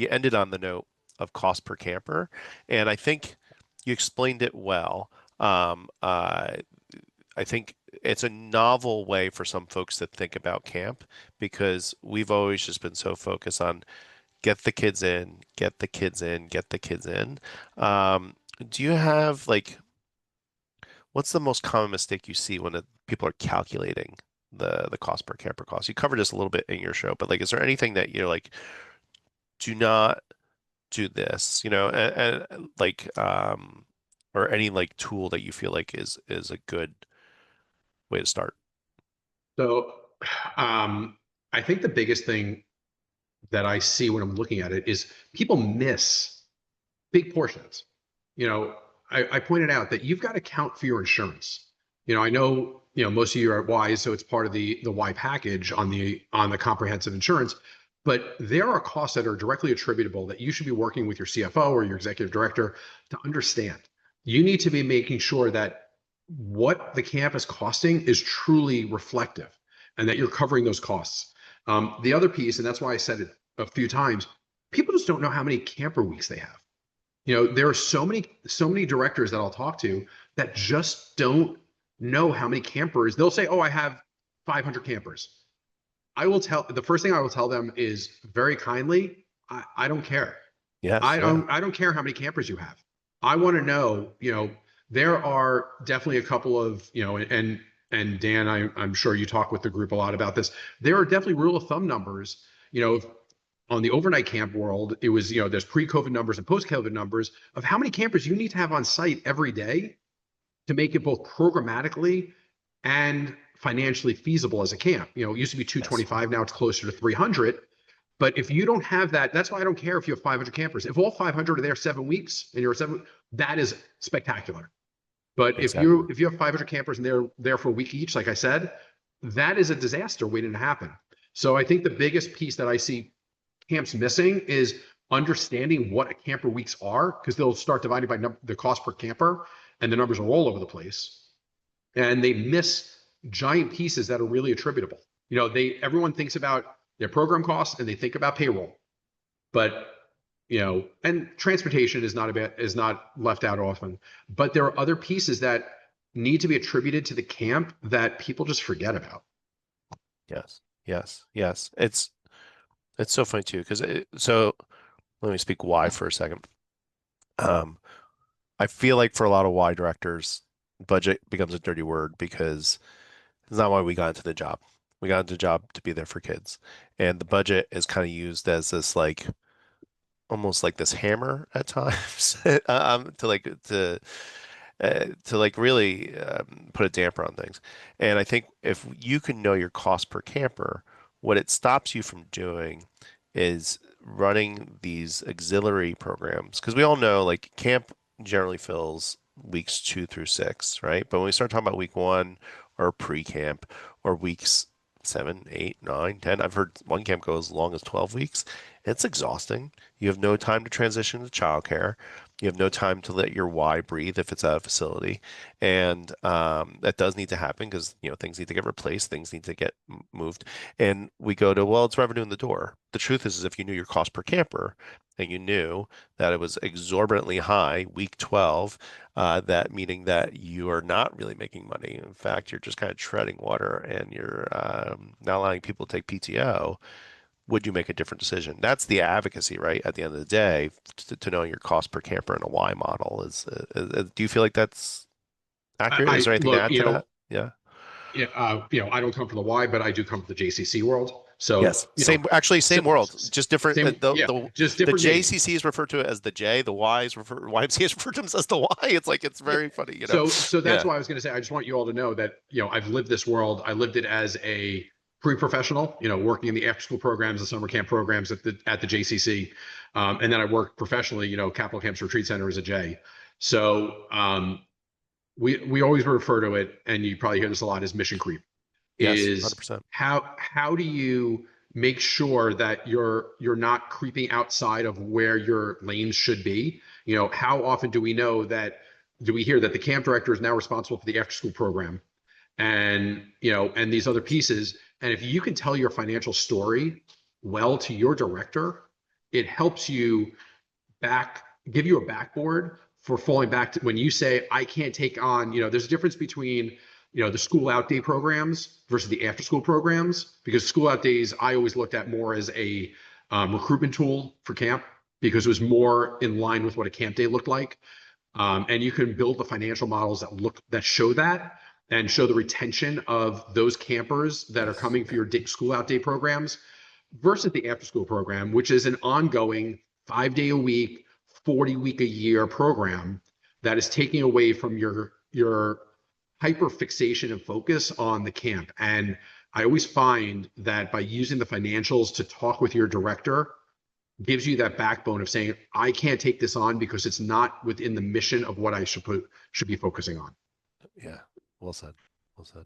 you ended on the note of cost per camper, and I think you explained it well. Um, uh, I think it's a novel way for some folks to think about camp because we've always just been so focused on get the kids in, get the kids in, get the kids in. Do you have like what's the most common mistake you see when people are calculating the cost per camper cost? You covered this a little bit in your show, but like, is there anything that you're like, do not do this, and like, or any like tool that you feel like is a good way to start? So, um, I think the biggest thing that I see when I'm looking at it is people miss big portions. You know, I pointed out that you've got to count for your insurance. I know, most of you are at Y, so it's part of the Y package on the comprehensive insurance. But there are costs that are directly attributable that you should be working with your CFO or your executive director to understand. You need to be making sure that what the camp is costing is truly reflective and that you're covering those costs. The other piece, and that's why I said it a few times, people just don't know how many camper weeks they have. There are so many directors that I'll talk to that just don't know how many campers. They'll say, "Oh, I have 500 campers." The first thing I will tell them is very kindly, I don't care. Yes, I yeah. don't I don't care how many campers you have. I want to know, there are definitely a couple of, and Dan, I'm sure you talk with the group a lot about this. There are definitely rule of thumb numbers, on the overnight camp world. It was, there's pre-COVID numbers and post-COVID numbers of how many campers you need to have on site every day to make it both programmatically and financially feasible as a camp. It used to be Yes. 225, now it's closer to 300. But if you don't have that, that's why I don't care if you have 500 campers. If all 500 are there 7 weeks and you're 7, that is spectacular. But if you Exactly. if you have 500 campers and they're there for a week each, like I said, that is a disaster waiting to happen. So I think the biggest piece that I see camps missing is understanding what a camper weeks are, because they'll start dividing by the cost per camper, and the numbers are all over the place, and they miss giant pieces that are really attributable. Everyone thinks about their program costs and they think about payroll, but and transportation is not left out often, but there are other pieces that need to be attributed to the camp that people just forget about. Yes. Yes. Yes. It's so funny too because so let me speak why for a second. Um, I feel like for a lot of Y directors, budget becomes a dirty word because it's not why we got into the job. We got into the job to be there for kids. And the budget is kind of used as this like almost like this hammer at times to like really put a damper on things. And I think if you can know your cost per camper, what it stops you from doing is running these auxiliary programs. Because we all know like camp generally fills weeks 2 through 6, right? But when we start talking about week one or pre-camp or weeks 7, 8, 9, 10, I've heard one camp go as long as 12 weeks. It's exhausting. You have no time to transition to childcare. You have no time to let your Y breathe if it's at a facility, and that does need to happen because things need to get replaced, things need to get moved, and we go to well, it's revenue in the door. The truth is if you knew your cost per camper and you knew that it was exorbitantly high week 12, that meaning that you are not really making money. In fact, you're just kind of treading water and you're not allowing people to take PTO. Would you make a different decision? That's the advocacy, right? At the end of the day, to know your cost per camper in a Y model do you feel like that's accurate? Is I there anything to look, add to that? Yeah. yeah, I don't come from the Y, but I do come from the JCC world. So, Yes. Same, actually, same world, just different. same, yeah, just The different names. JCC is referred to as the J, the YMCA is referred to as the Y. It's like it's Yeah. very funny, So that's Yeah. why I was going to say, I just want you all to know that, I've lived this world. I lived it as a pre-professional, working in the after school programs, the summer camp programs at the JCC. And then I worked professionally, Capital Camps Retreat Center as a J. So, we always refer to it, and you probably hear this a lot, as mission creep. Yes. Is 100%. how do you make sure that you're not creeping outside of where your lanes should be? How often do we hear that the camp director is now responsible for the after school program, and and these other pieces? And if you can tell your financial story well to your director, it helps you back, give you a backboard for falling back to when you say, I can't take on, there's a difference between, the school out day programs versus the after school programs, because school out days, I always looked at more as a recruitment tool for camp because it was more in line with what a camp day looked like. And you can build the financial models that show that and show the retention of those campers that are Yes. coming for Yeah. your school out day programs versus the after school program, which is an ongoing 5 day a week, 40 week a year program that is taking away from your hyper fixation and focus on the camp. And I always find that by using the financials to talk with your director gives you that backbone of saying, I can't take this on because it's not within the mission of what I should be focusing on. Yeah. Well said. Well said.